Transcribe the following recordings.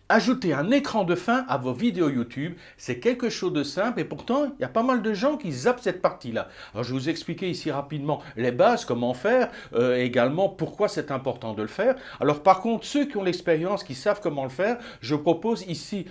Ajouter un écran de fin à vos vidéos YouTube, c'est quelque chose de simple et pourtant, il y a pas mal de gens qui zappent cette partie-là. Alors, je vais vous expliquer ici rapidement les bases, comment faire, également pourquoi c'est important de le faire. Alors, par contre, ceux qui ont l'expérience, qui savent comment le faire, je propose ici,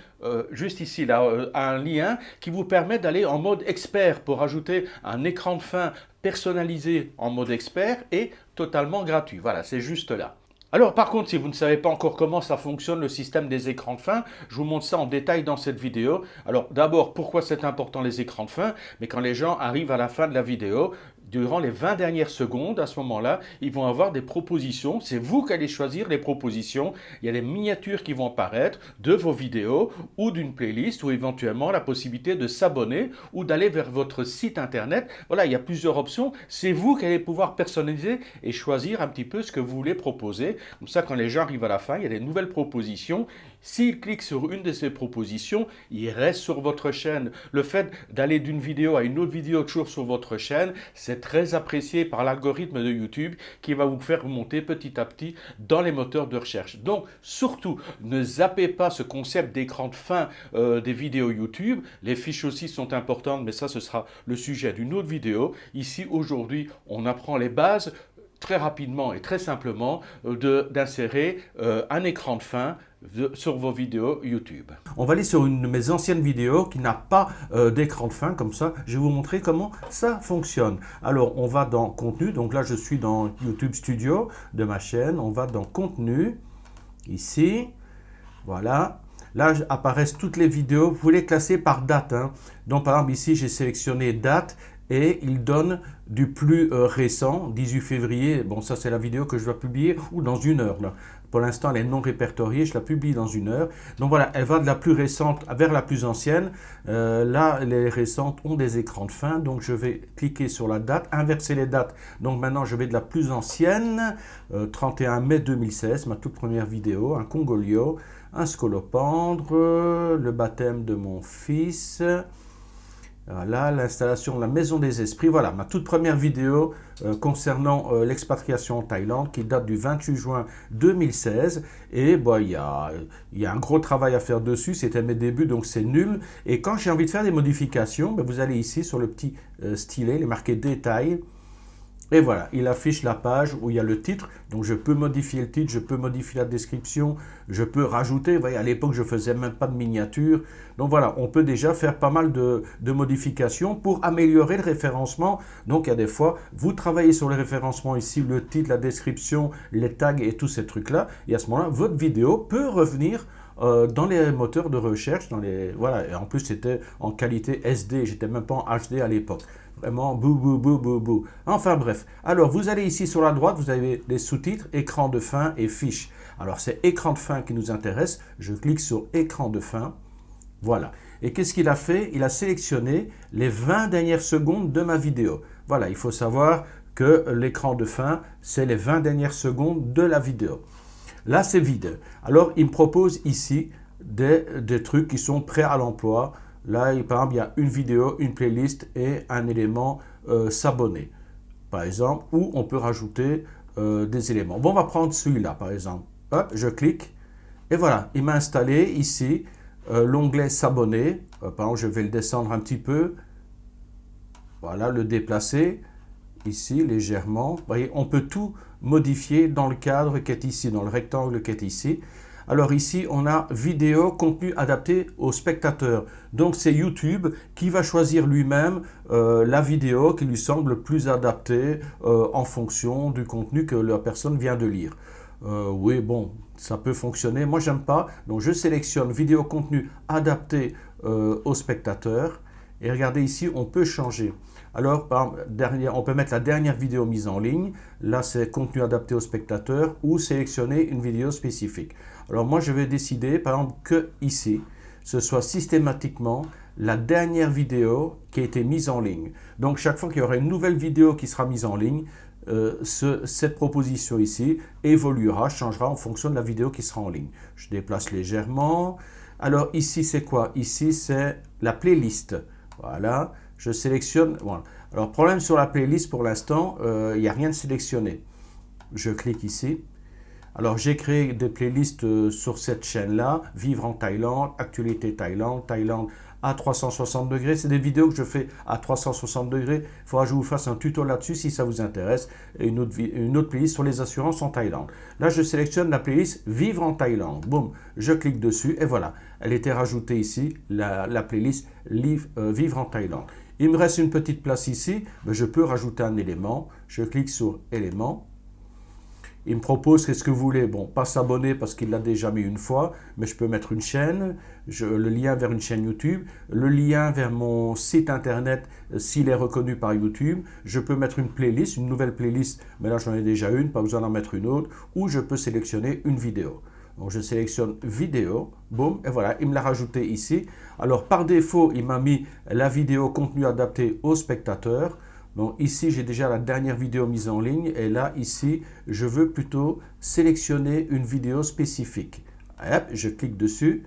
juste ici, là, un lien qui vous permet d'aller en mode expert pour ajouter un écran de fin personnalisé en mode expert et totalement gratuit. Voilà, c'est juste là. Alors par contre, si vous ne savez pas encore comment ça fonctionne le système des écrans de fin, je vous montre ça en détail dans cette vidéo. Alors d'abord, pourquoi c'est important les écrans de fin? Mais quand les gens arrivent à la fin de la vidéo, durant les 20 dernières secondes, à ce moment-là, ils vont avoir des propositions. C'est vous qui allez choisir les propositions. Il y a des miniatures qui vont apparaître de vos vidéos ou d'une playlist ou éventuellement la possibilité de s'abonner ou d'aller vers votre site internet. Voilà, il y a plusieurs options. C'est vous qui allez pouvoir personnaliser et choisir un petit peu ce que vous voulez proposer. Comme ça, quand les gens arrivent à la fin, il y a des nouvelles propositions. S'ils cliquent sur une de ces propositions, ils restent sur votre chaîne. Le fait d'aller d'une vidéo à une autre vidéo toujours sur votre chaîne, c'est très apprécié par l'algorithme de YouTube qui va vous faire monter petit à petit dans les moteurs de recherche. Donc, surtout, ne zappez pas ce concept d'écran de fin des vidéos YouTube. Les fiches aussi sont importantes, mais ça, ce sera le sujet d'une autre vidéo. Ici, aujourd'hui, on apprend les bases très rapidement et très simplement d'insérer un écran de fin sur vos vidéos YouTube. On va aller sur une de mes anciennes vidéos qui n'a pas d'écran de fin, comme ça je vais vous montrer comment ça fonctionne. Alors on va dans contenu, donc là je suis dans YouTube Studio de ma chaîne, on va dans contenu, ici, voilà. Là apparaissent toutes les vidéos, vous pouvez les classer par date, hein. Donc par exemple ici j'ai sélectionné date et il donne du plus récent, 18 février, bon ça c'est la vidéo que je dois publier, ou dans une heure là. Pour l'instant elle est non répertoriée, je la publie dans une heure. Donc voilà, elle va de la plus récente vers la plus ancienne. Là les récentes ont des écrans de fin, donc je vais cliquer sur la date, inverser les dates. Donc maintenant je vais de la plus ancienne, 31 mai 2016, ma toute première vidéo, un Congolio, un scolopendre, le baptême de mon fils. Voilà, l'installation de la Maison des Esprits. Voilà, ma toute première vidéo concernant l'expatriation en Thaïlande qui date du 28 juin 2016. Et bah, il y a un gros travail à faire dessus. C'était mes débuts, donc c'est nul. Et quand j'ai envie de faire des modifications, bah, vous allez ici sur le petit stylet, il est marqué détails. Et voilà, il affiche la page où il y a le titre. Donc je peux modifier le titre, je peux modifier la description, je peux rajouter. Vous voyez, à l'époque, je ne faisais même pas de miniature. Donc voilà, on peut déjà faire pas mal de modifications pour améliorer le référencement. Donc il y a des fois, vous travaillez sur le référencement ici, le titre, la description, les tags et tous ces trucs-là. Et à ce moment-là, votre vidéo peut revenir dans les moteurs de recherche, voilà, et en plus c'était en qualité SD, j'étais même pas en HD à l'époque. Vraiment, bou, bou, bou, bou, bou. Enfin bref, alors vous allez ici sur la droite, vous avez les sous-titres, écran de fin et fiche. Alors c'est écran de fin qui nous intéresse, je clique sur écran de fin, voilà. Et qu'est-ce qu'il a fait? Il a sélectionné les 20 dernières secondes de ma vidéo. Voilà, il faut savoir que l'écran de fin, c'est les 20 dernières secondes de la vidéo. Là, c'est vide. Alors, il me propose ici des trucs qui sont prêts à l'emploi. Là, par exemple, il y a une vidéo, une playlist et un élément s'abonner, par exemple, ou on peut rajouter des éléments. Bon, on va prendre celui-là, par exemple. Hop, je clique et voilà, il m'a installé ici l'onglet s'abonner. Par exemple, je vais le descendre un petit peu. Voilà, le déplacer ici légèrement. Vous voyez, on peut tout modifier dans le cadre qui est ici, dans le rectangle qui est ici. Alors ici, on a vidéo, contenu adapté au spectateur. Donc c'est YouTube qui va choisir lui-même la vidéo qui lui semble plus adaptée en fonction du contenu que la personne vient de lire. Oui, bon, ça peut fonctionner. Moi, j'aime pas. Donc je sélectionne vidéo, contenu adapté au spectateur. Et regardez ici, on peut changer. Alors, on peut mettre la dernière vidéo mise en ligne. Là, c'est contenu adapté au spectateur ou sélectionner une vidéo spécifique. Alors, moi, je vais décider, par exemple, que ici, ce soit systématiquement la dernière vidéo qui a été mise en ligne. Donc, chaque fois qu'il y aura une nouvelle vidéo qui sera mise en ligne, cette proposition ici évoluera, changera en fonction de la vidéo qui sera en ligne. Je déplace légèrement. Alors, ici, c'est quoi? Ici, c'est la playlist. Voilà, je sélectionne. Voilà. Alors, problème sur la playlist pour l'instant, il n'y a rien de sélectionné. Je clique ici. Alors, j'ai créé des playlists sur cette chaîne-là, Vivre en Thaïlande, Actualité Thaïlande, Thaïlande à 360 degrés. C'est des vidéos que je fais à 360 degrés. Il faudra que je vous fasse un tuto là-dessus si ça vous intéresse. Et une autre playlist sur les assurances en Thaïlande. Là, je sélectionne la playlist Vivre en Thaïlande. Boum, je clique dessus et voilà. Elle était rajoutée ici, la playlist Vivre en Thaïlande. Il me reste une petite place ici. Mais je peux rajouter un élément. Je clique sur élément. Il me propose qu'est-ce que vous voulez. Bon, pas s'abonner parce qu'il l'a déjà mis une fois, mais je peux mettre une chaîne, le lien vers une chaîne YouTube, le lien vers mon site internet s'il est reconnu par YouTube. Je peux mettre une playlist, une nouvelle playlist, mais là j'en ai déjà une, pas besoin d'en mettre une autre, ou je peux sélectionner une vidéo. Donc je sélectionne vidéo, boum, et voilà, il me l'a rajouté ici. Alors par défaut, il m'a mis la vidéo contenu adapté aux spectateurs. Donc ici, j'ai déjà la dernière vidéo mise en ligne et là, ici, je veux plutôt sélectionner une vidéo spécifique. Hop, je clique dessus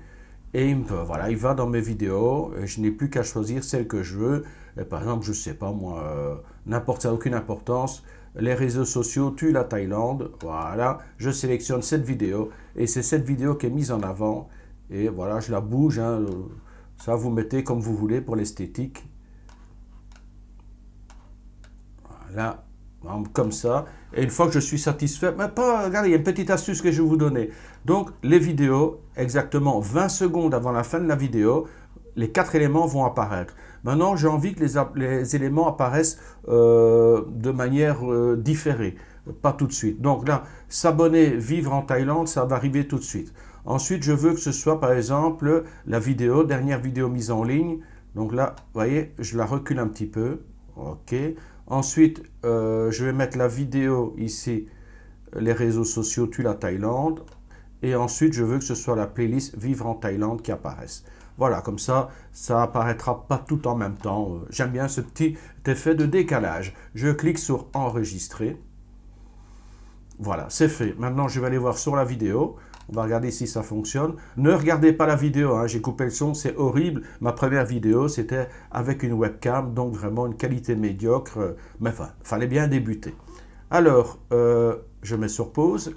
et voilà, il va dans mes vidéos. Je n'ai plus qu'à choisir celle que je veux. Et par exemple, je ne sais pas moi, n'importe, ça n'a aucune importance. Les réseaux sociaux tuent la Thaïlande. Voilà, je sélectionne cette vidéo et c'est cette vidéo qui est mise en avant. Et voilà, je la bouge. Hein, ça, vous mettez comme vous voulez pour l'esthétique. Là, comme ça. Et une fois que je suis satisfait, mais pas, regardez, il y a une petite astuce que je vais vous donner. Donc, les vidéos, exactement 20 secondes avant la fin de la vidéo, les 4 éléments vont apparaître. Maintenant, j'ai envie que les éléments apparaissent de manière différée, pas tout de suite. Donc là, s'abonner, vivre en Thaïlande, ça va arriver tout de suite. Ensuite, je veux que ce soit, par exemple, la vidéo, dernière vidéo mise en ligne. Donc là, vous voyez, je la recule un petit peu. OK. Ensuite, je vais mettre la vidéo ici, les réseaux sociaux tuent la Thaïlande. Et ensuite, je veux que ce soit la playlist Vivre en Thaïlande qui apparaisse. Voilà, comme ça apparaîtra pas tout en même temps. J'aime bien ce petit effet de décalage. Je clique sur Enregistrer. Voilà, c'est fait. Maintenant, je vais aller voir sur la vidéo. On va regarder si ça fonctionne. Ne regardez pas la vidéo, hein. J'ai coupé le son, c'est horrible. Ma première vidéo, c'était avec une webcam, donc vraiment une qualité médiocre. Mais enfin, fallait bien débuter. Alors, je mets sur pause.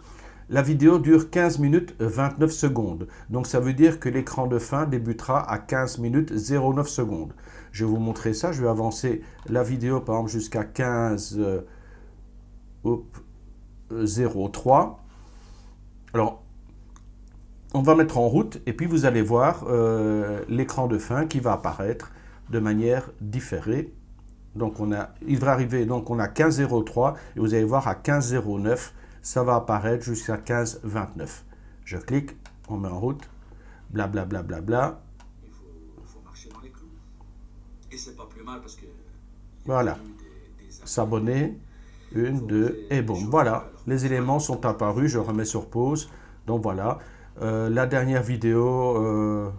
La vidéo dure 15 minutes 29 secondes. Donc, ça veut dire que l'écran de fin débutera à 15 minutes 09 secondes. Je vais vous montrer ça. Je vais avancer la vidéo, par exemple, jusqu'à 15 03. Alors, on va mettre en route et puis vous allez voir l'écran de fin qui va apparaître de manière différée. Donc il devrait arriver, donc on a 15.03 et vous allez voir à 15.09, ça va apparaître jusqu'à 15.29. Je clique, on met en route, blablabla. Bla, bla, bla. Il faut marcher dans les clous. Et c'est pas plus mal parce que... Voilà, s'abonner, 1, 2 et bon, voilà, les éléments sont apparus, je remets sur pause. Donc voilà. La dernière vidéo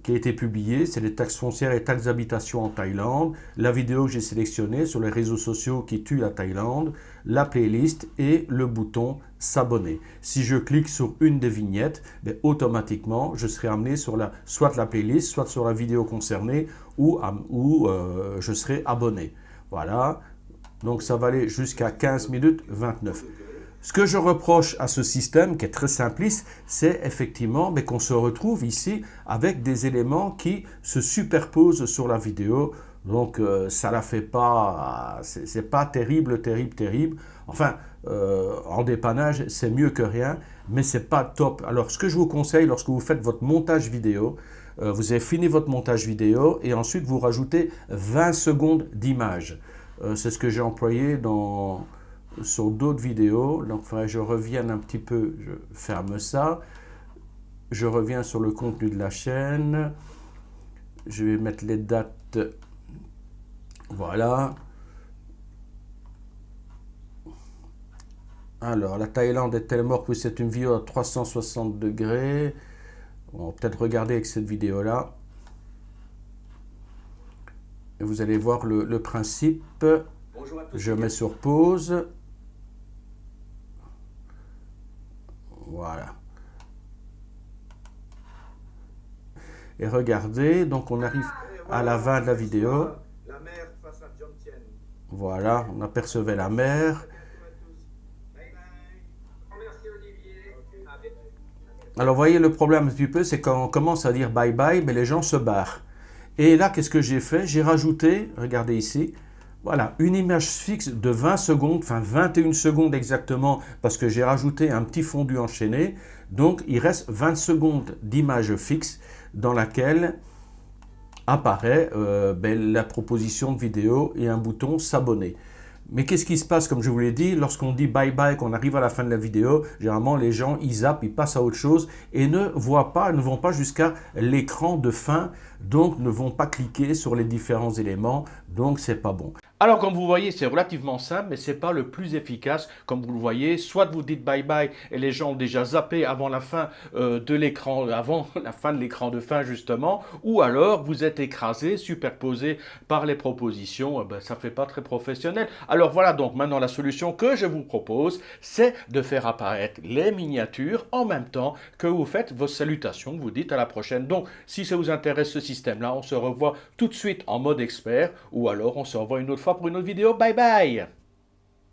qui a été publiée, c'est les taxes foncières et taxes d'habitation en Thaïlande. La vidéo que j'ai sélectionnée sur les réseaux sociaux qui tuent la Thaïlande, la playlist et le bouton s'abonner. Si je clique sur une des vignettes, automatiquement, je serai amené sur soit la playlist, soit sur la vidéo concernée ou je serai abonné. Voilà, donc ça va aller jusqu'à 15 minutes 29. Ce que je reproche à ce système, qui est très simpliste, c'est effectivement qu'on se retrouve ici avec des éléments qui se superposent sur la vidéo. Donc ça la fait pas, c'est pas terrible. Enfin, en dépannage, c'est mieux que rien, mais c'est pas top. Alors ce que je vous conseille lorsque vous faites votre montage vidéo, vous avez fini votre montage vidéo et ensuite vous rajoutez 20 secondes d'image. C'est ce que j'ai employé sur d'autres vidéos. Donc, il faudrait que je revienne un petit peu, je ferme ça. Je reviens sur le contenu de la chaîne. Je vais mettre les dates. Voilà. Alors, la Thaïlande est-elle morte? Oui, c'est une vidéo à 360 degrés. On va peut-être regarder avec cette vidéo-là. Et vous allez voir le principe. Je mets sur pause. Voilà. Et regardez, donc on arrive à la fin de la vidéo. Voilà, on apercevait la mer. Alors, vous voyez, le problème un petit peu, c'est quand on commence à dire bye bye, mais les gens se barrent. Et là, qu'est-ce que j'ai fait? J'ai rajouté, regardez ici, voilà, une image fixe de 20 secondes, enfin 21 secondes exactement, parce que j'ai rajouté un petit fondu enchaîné. Donc, il reste 20 secondes d'image fixe dans laquelle apparaît la proposition de vidéo et un bouton s'abonner. Mais qu'est-ce qui se passe, comme je vous l'ai dit, lorsqu'on dit bye bye, qu'on arrive à la fin de la vidéo, généralement les gens ils zappent, ils passent à autre chose et ne voient pas, ne vont pas jusqu'à l'écran de fin, donc ne vont pas cliquer sur les différents éléments, donc c'est pas bon. Alors comme vous voyez, c'est relativement simple, mais c'est pas le plus efficace. Comme vous le voyez, soit vous dites bye bye et les gens ont déjà zappé avant la fin de l'écran, avant la fin de l'écran de fin justement, ou alors vous êtes écrasé, superposé par les propositions, ça fait pas très professionnel. Alors voilà donc maintenant la solution que je vous propose, c'est de faire apparaître les miniatures en même temps que vous faites vos salutations, vous dites à la prochaine. Donc si ça vous intéresse ce système-là, on se revoit tout de suite en mode expert, ou alors on se revoit une autre fois pour une autre vidéo. Bye bye!